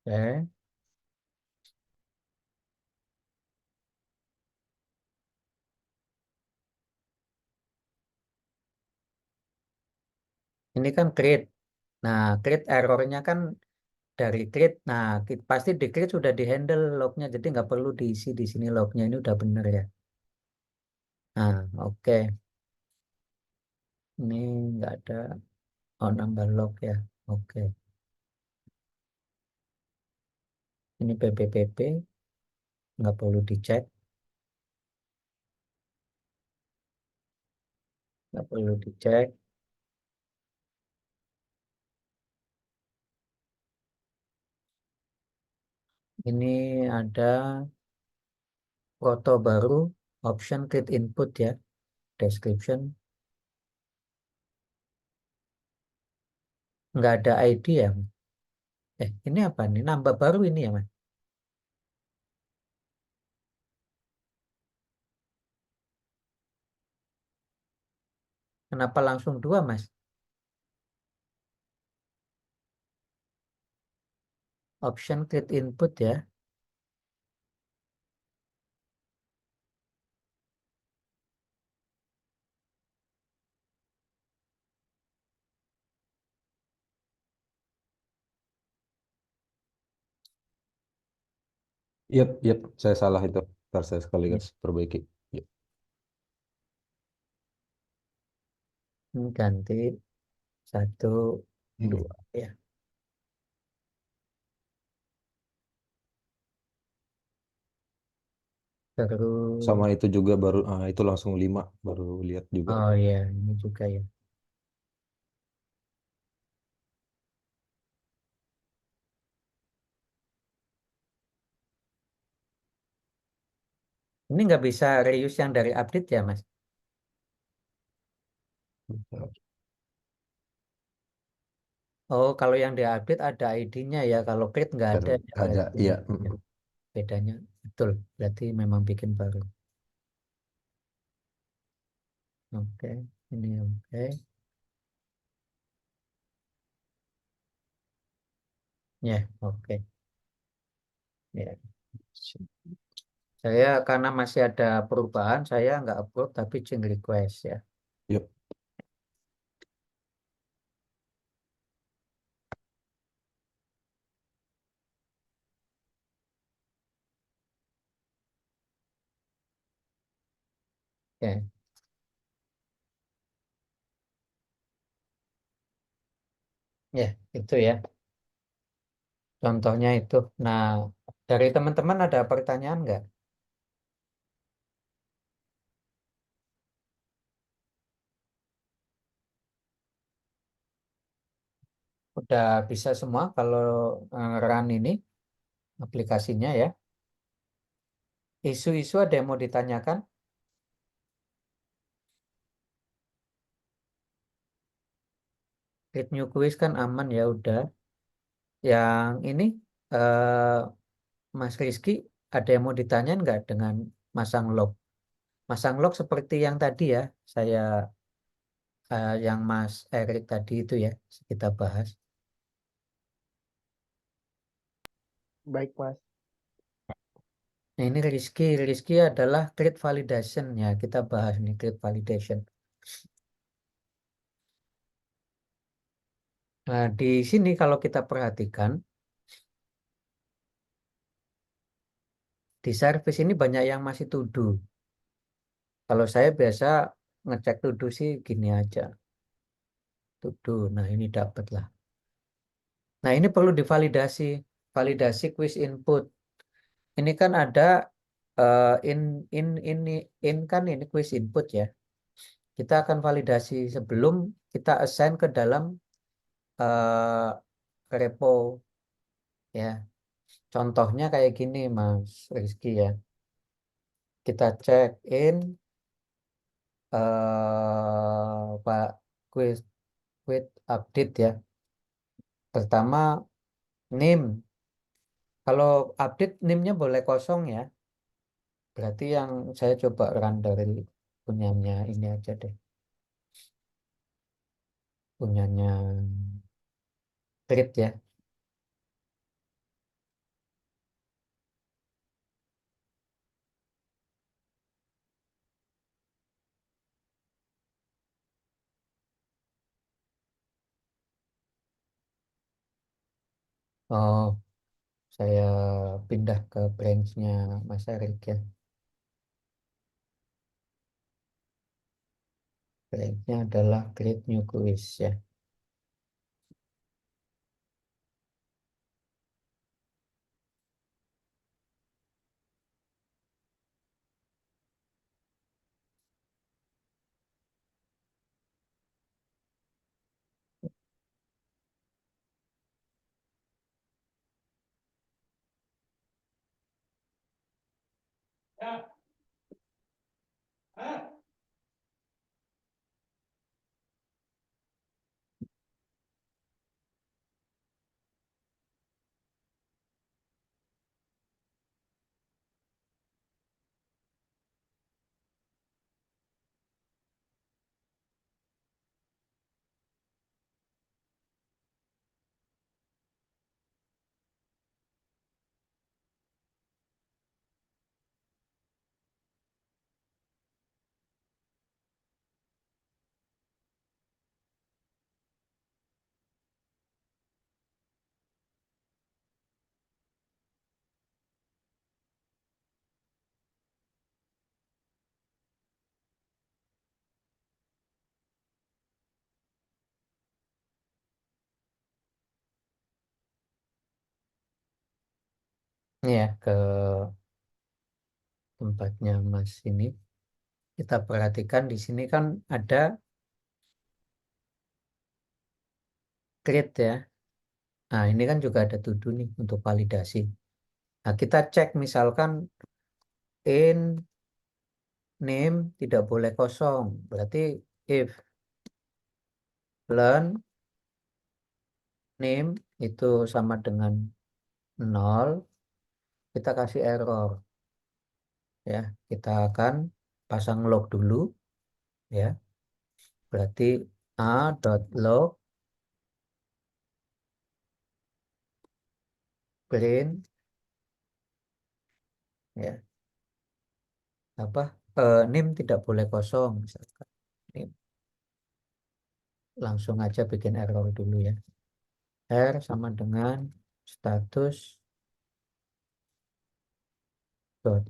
oke. Ini kan create. Nah, create errornya kan dari create. Nah, pasti di create sudah di handle lognya, jadi nggak perlu diisi di sini lognya. Ini udah bener ya. Nah, oke. Ini nggak ada. Oh, nambah log ya. Oke. Ini PPPP nggak perlu dicek, nggak perlu dicek. Ini ada foto baru, option create input ya, description. Nggak ada ID ya. Ini apa nih? Nambah baru ini ya, Mas? Kenapa langsung dua, Mas? Option create input ya. Yap, yap, saya salah itu. Ntar saya Ya. sekaligus perbaiki. Yap. Ini ganti satu, Hmm. dua ya. Sama Terus, itu juga baru, itu langsung 5, baru lihat juga. oh ya, ini juga ya. Ini nggak bisa reuse yang dari update ya, Mas? Oh, kalau yang di update ada ID-nya ya. Kalau create nggak ada ya, Ada, berarti. iya. Ya, bedanya betul. Berarti memang bikin baru. Oke, ini oke. Ya, oke. Ya. Saya karena masih ada perubahan, saya nggak upload tapi change request ya. Yap. Ya, ya itu ya. Contohnya itu. Nah, dari teman-teman ada pertanyaan nggak? Udah bisa semua kalau run ini aplikasinya ya. Isu-isu ada yang mau ditanyakan? Create new quiz kan aman ya udah. Yang ini eh, Mas Rizky ada yang mau ditanyain nggak dengan masang log? Masang log seperti yang tadi ya, saya yang Mas Erik tadi itu ya kita bahas. Baik, Mas. Nah, ini Rizky adalah create validation ya, kita bahas nih create validation. Nah, di sini kalau kita perhatikan di service ini banyak yang masih to do. Kalau saya biasa ngecek to do sih gini aja, to do. Nah, ini dapat lah. Nah, ini perlu divalidasi, validasi quiz input. Ini kan ada ini kan ini quiz input ya. Kita akan validasi sebelum kita assign ke dalam eh, repo ya. Contohnya kayak gini Mas Rizky ya. Kita cek in Pak quiz quiz update ya. Pertama name. Kalau update name-nya boleh kosong ya. Berarti yang saya coba run dari punyanya ini aja deh. Punyanya Grid ya. Oh, saya pindah ke branch-nya Mas Erik ya. Branch-nya adalah Create New Quiz ya. Ini ya ke tempatnya Mas ini. Kita perhatikan di sini kan ada Create ya. Nah, ini kan juga ada to do nih untuk validasi. Nah, kita cek misalkan in name tidak boleh kosong. Berarti if learn name itu sama dengan 0, kita kasih error ya. Kita akan pasang log dulu ya. Berarti a.log print ya apa name tidak boleh kosong misalkan. Name. Langsung aja bikin error dulu ya. R sama dengan status dot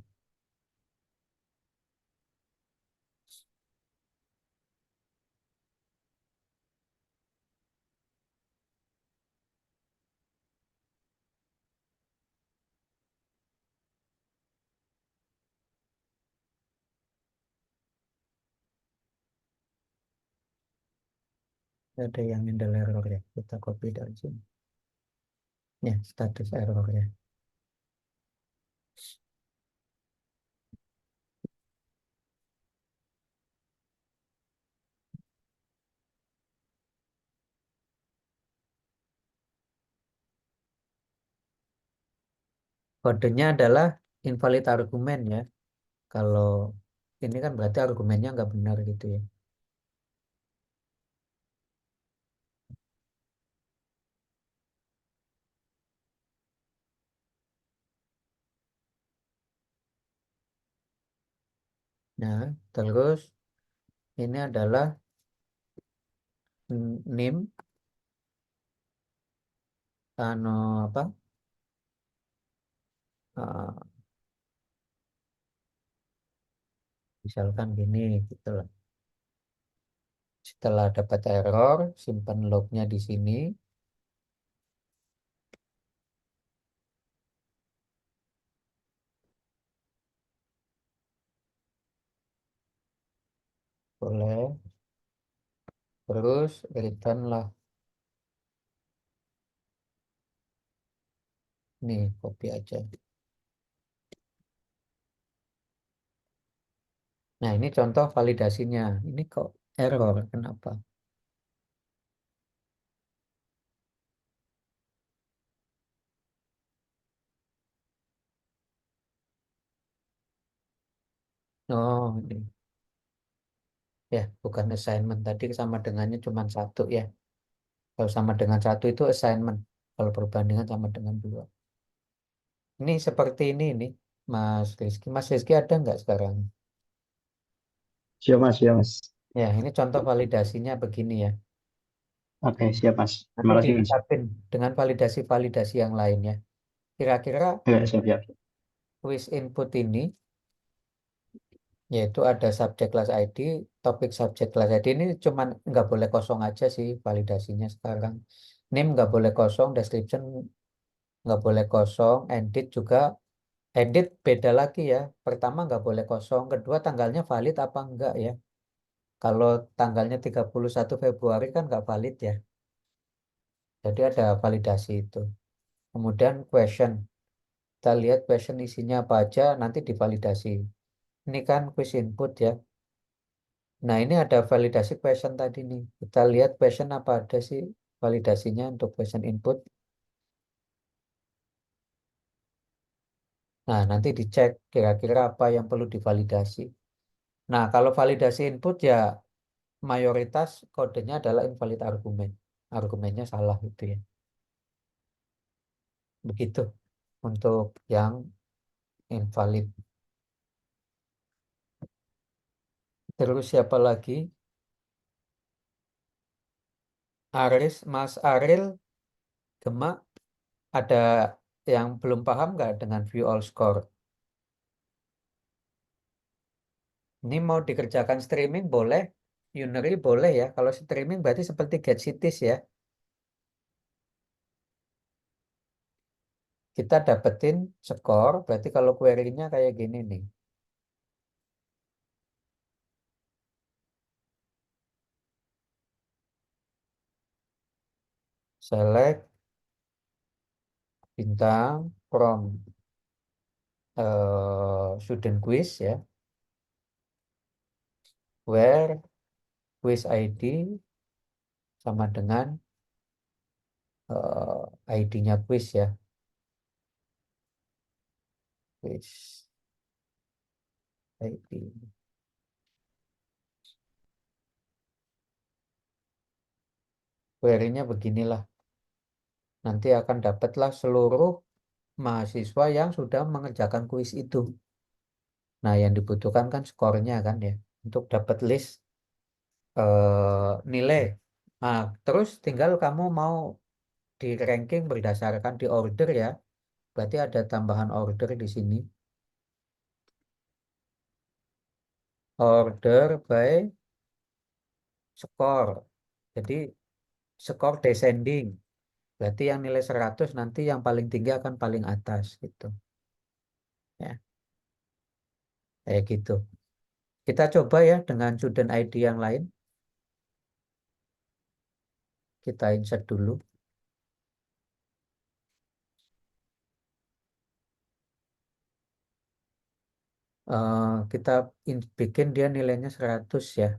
Ada yang handle error ya. Kita copy dari sini. Ya, status error ya. Kodenya adalah invalid argumen ya. Kalau ini kan berarti argumennya nggak benar gitu ya. Nah, terus ini adalah name anu apa? eh, Misalkan gini gitu lah. Setelah dapat error, simpan lognya di sini. Boleh. Terus return lah. Nih, copy aja. Nah, ini contoh validasinya. Ini kok error, kenapa? Oh, ini. Ya, bukan assignment. Tadi sama dengannya cuma satu ya. Kalau sama dengan satu itu assignment. Kalau perbandingan sama dengan dua. Ini seperti ini, Mas Rizky. Mas Rizky ada nggak sekarang? Siap Mas, siap Mas. Ya, ini contoh validasinya begini ya. Oke, siap Mas. Nanti Terima kasih Mas. dihadapin dengan validasi-validasi yang lainnya. Kira-kira Ya, siap, siap. quiz input ini, yaitu ada subject class ID, topik subject class ID ini cuman nggak boleh kosong aja sih validasinya sekarang. Name nggak boleh kosong, description nggak boleh kosong, edit juga. Edit beda lagi ya. Pertama nggak boleh kosong, kedua tanggalnya valid apa enggak ya. Kalau tanggalnya 31 Februari kan nggak valid ya. Jadi ada validasi itu. Kemudian question. Kita lihat question isinya apa aja, nanti divalidasi. Ini kan quiz input ya. Nah, ini ada validasi question tadi nih. Kita lihat question apa ada sih validasinya untuk question input. Nah, nanti dicek kira-kira apa yang perlu divalidasi. Nah, kalau validasi input ya mayoritas kodenya adalah invalid argumen. Argumennya salah itu ya. Begitu untuk yang invalid. Terus siapa lagi? Mas Aril, Gema, ada yang belum paham nggak dengan view all score? Ini mau dikerjakan streaming boleh, Unary boleh ya. Kalau streaming berarti seperti Get Cities ya. Kita dapetin skor, berarti kalau query-nya kayak gini nih. Select bintang from student quiz ya, where quiz ID sama dengan ID-nya quiz ya. Quiz ID. Query-nya beginilah. Nanti akan dapatlah seluruh mahasiswa yang sudah mengerjakan kuis itu. Nah, yang dibutuhkan kan skornya kan ya, untuk dapat list nilai. Nah, terus tinggal kamu mau di ranking berdasarkan di order ya. Berarti ada tambahan order di sini. Order by skor. Jadi skor descending. Berarti yang nilai 100 nanti yang paling tinggi akan paling atas gitu. Ya, kayak gitu. Kita coba ya dengan student ID yang lain. kita insert dulu. Kita bikin dia nilainya 100 ya.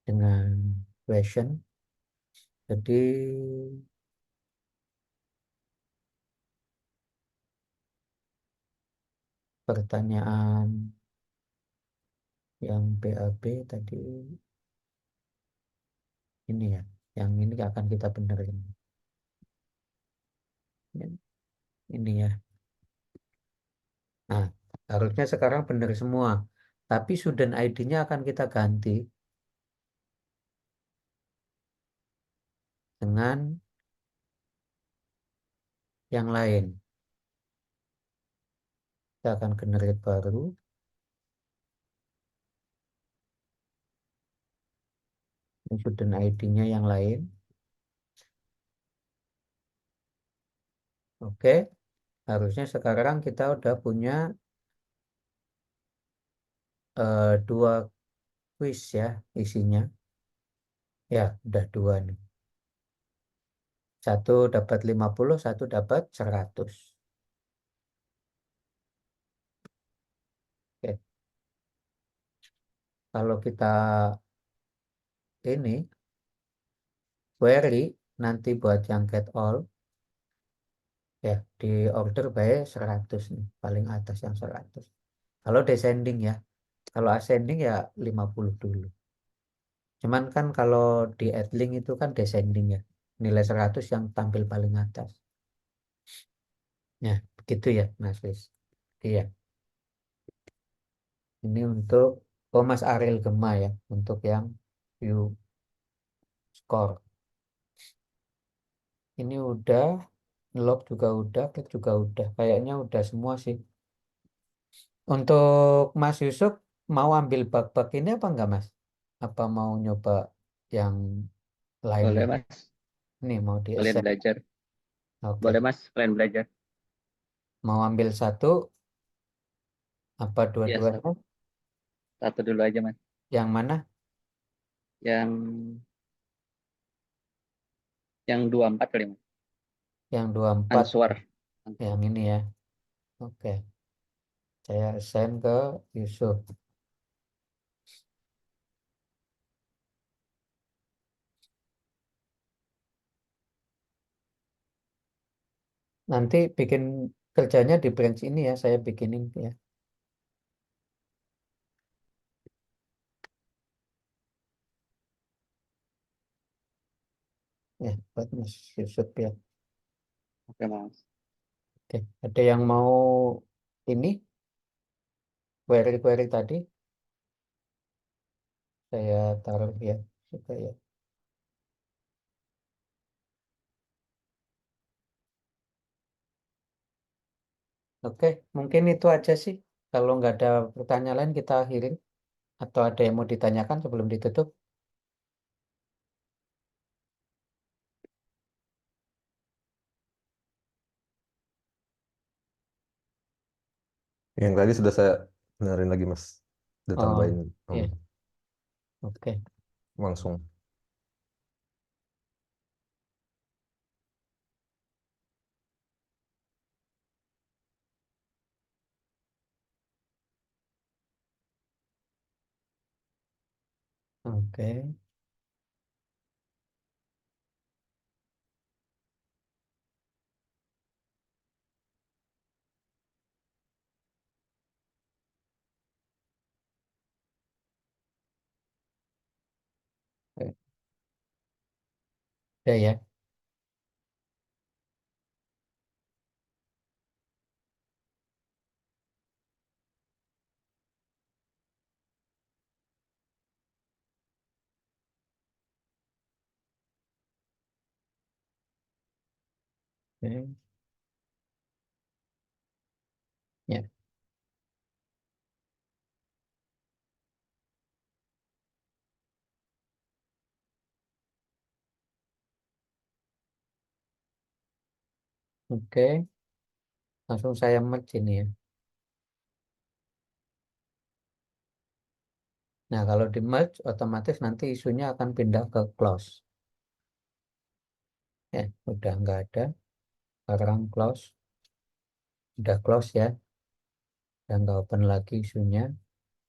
Dengan question. Jadi pertanyaan yang BAB tadi ini ya. Yang ini akan kita benerin. Ini ya. Nah, harusnya sekarang benar semua. Tapi student ID-nya akan kita ganti dengan yang lain. Kita akan generate baru. Student ID-nya yang lain. Oke, harusnya sekarang kita udah punya 2 quiz ya isinya. Ya, udah 2 nih. Satu dapat 50, satu dapat 100. Oke. Kalau kita ini query nanti buat yang get all ya di order by 100 nih, paling atas yang 100. Kalau descending ya. Kalau ascending ya 50 dulu. Cuman kan kalau di add-link itu kan descending ya. Nilai 100 yang tampil paling atas. Ya, begitu ya, Mas Wis. Iya. Ini untuk Mas Ariel Gema ya, untuk yang view score. Ini udah, log juga udah, cake juga udah. Kayaknya udah semua sih. Untuk Mas Yusuf, mau ambil bug-bug ini apa enggak, Mas? Apa mau nyoba yang lainnya? Boleh Mas, Ini mau di kalian accept. belajar. Oke. Boleh Mas, kalian belajar. Mau ambil satu, apa Ya, dua-duanya? satu dulu aja Mas. Yang mana? Yang yang 24 kali Mas. Yang 24. Answer. Yang ini ya. Oke. Saya send ke Yusuf. Nanti bikin kerjanya di branch ini ya. Saya bikinin ya. Ya, buat Mas Yusuf ya. Oke Mas. Oke. Ada yang mau ini? Query-query tadi? Saya taruh ya. Supaya. Oke. Mungkin itu aja sih. Kalau nggak ada pertanyaan lain kita akhirin. Atau ada yang mau ditanyakan sebelum ditutup? Yang tadi sudah saya benerin lagi Mas. Udah Oh, tambahin ya. Oke. langsung. Oke. Oke. Udah ya. Oke. Ya. Oke. Langsung saya merge ini ya. Nah, kalau di merge otomatis nanti isunya akan pindah ke close. Ya, udah nggak ada. Sekarang close. Udah close ya. Dan nggak open lagi isunya.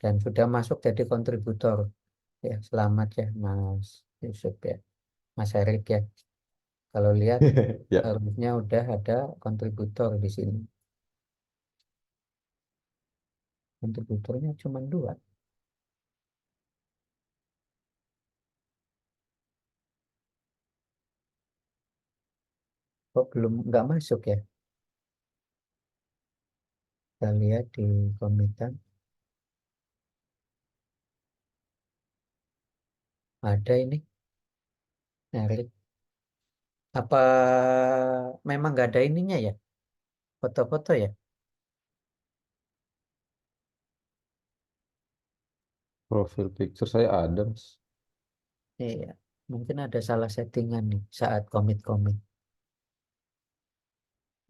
Dan sudah masuk jadi kontributor. Ya, selamat ya Mas Yusuf ya. Mas Erik ya. Kalau lihat Ya. harusnya udah ada kontributor di sini. Kontributornya cuma 2. Kok belum nggak masuk ya? Kita lihat di komitan. Ada ini, Erik. Apa memang nggak ada ininya ya? Foto-foto ya? Profil picture saya ada, Mas. Iya. Mungkin ada salah settingan nih saat komit-komit.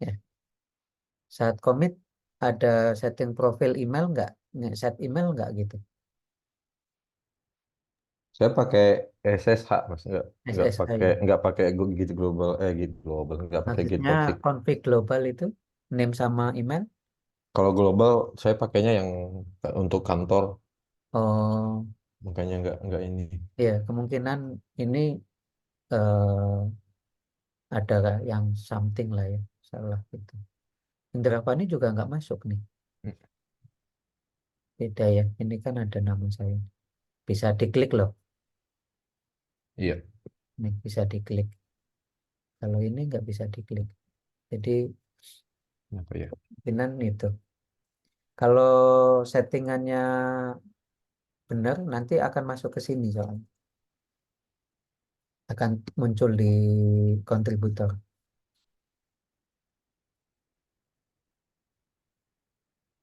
Ya. Saat komit ada setting profil email nggak? Set email nggak gitu? Saya pakai SSH, Mas. Nggak SSI pakai ya. Git global, Git global, nggak pakai Git Maksudnya config. config global itu name sama email. Kalau global saya pakainya yang untuk kantor, Oh, makanya nggak ini. ya kemungkinan ini eh, ada yang something lah ya, salah gitu. Indra juga nggak masuk nih. Beda ya. Ini kan ada nama saya. Bisa diklik loh. Iya, Nih bisa diklik. Kalau ini nggak bisa diklik. Jadi kenapa ya? kemungkinan itu. Kalau settingannya benar, nanti akan masuk ke sini soalnya. Akan muncul di kontributor.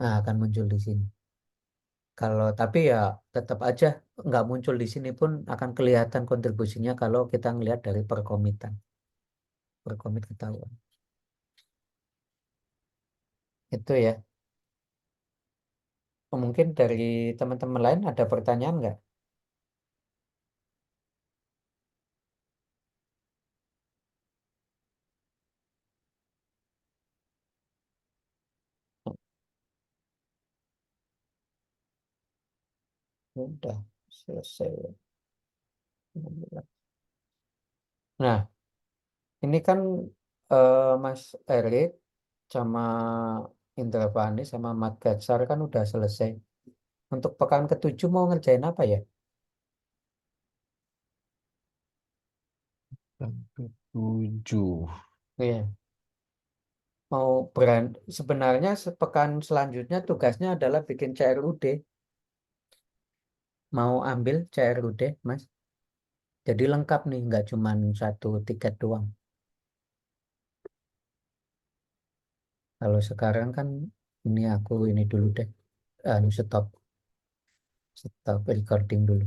Nah, akan muncul di sini. Kalau tapi ya tetap aja nggak muncul di sini pun akan kelihatan kontribusinya kalau kita ngelihat dari perkomitan. Perkomit ketahuan. Itu ya. Mungkin dari teman-teman lain ada pertanyaan nggak? Udah selesai. Nah, ini kan Mas Erik sama Indra Fahmi sama Mat Gatsar kan udah selesai. Untuk pekan ketujuh mau ngerjain apa ya? Sampai 7. Iya. Mau sebenarnya sepekan selanjutnya tugasnya adalah bikin CRUD. Mau ambil CRUD, Mas. Jadi lengkap nih, nggak cuma satu tiket doang. Kalau sekarang kan ini aku ini dulu deh, stop recording dulu.